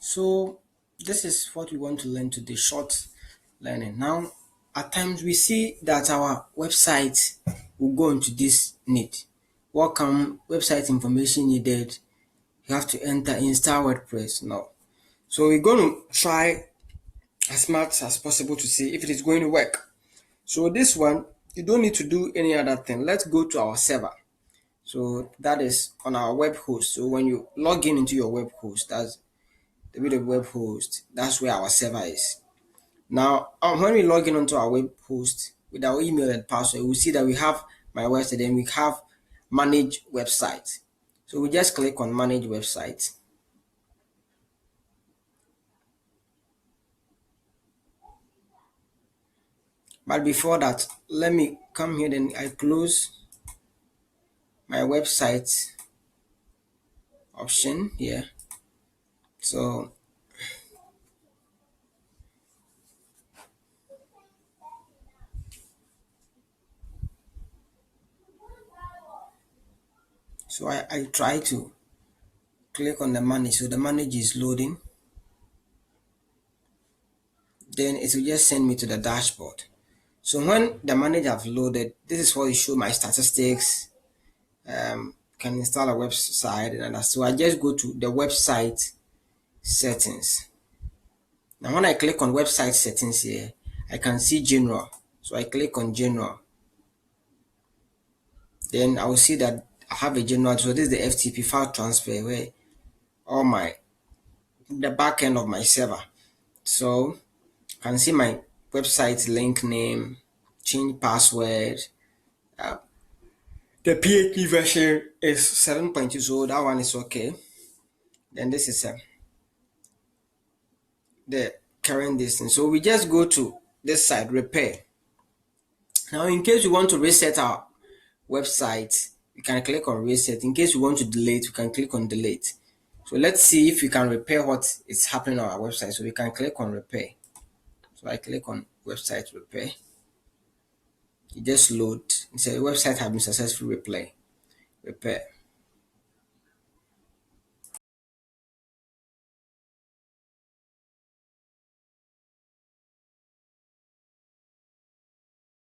So this is what we want to learn today, short learning. Now, at times we see that our website will go into this need. Welcome website information needed. You have to enter install WordPress now. So we're going to try as much as possible to see if it is going to work. So this one, you don't need to do any other thing. Let's go to our server. So that is on our web host. So when you log in into your web host, that's the bit of web host, that's where our server is. Now, when we log in onto our web host with our email and password, we see that we have my website and we have manage website. So we just click on manage website. But before that, let me come here, then I close my website option here. So I try to click on the manage. So the manage is loading. Then it will just send me to the dashboard. So when the manage have loaded, this is what it show my statistics. Can install a website and that. So I just go to the website settings. Now when I click on website settings here, I can see general. So I click on general. Then I will see that I have a general. So this is the FTP file transfer where all the back end of my server. So you can see my website link name, change password. The PHP version is 7.2, so that one is okay. Then this is the current distance. So we just go to this side, repair. Now, in case you want to reset our website, you can click on reset. In case you want to delete, you can click on delete. So let's see if we can repair what is happening on our website. So we can click on repair. So I click on website repair. It just load. It says website has been successfully repair.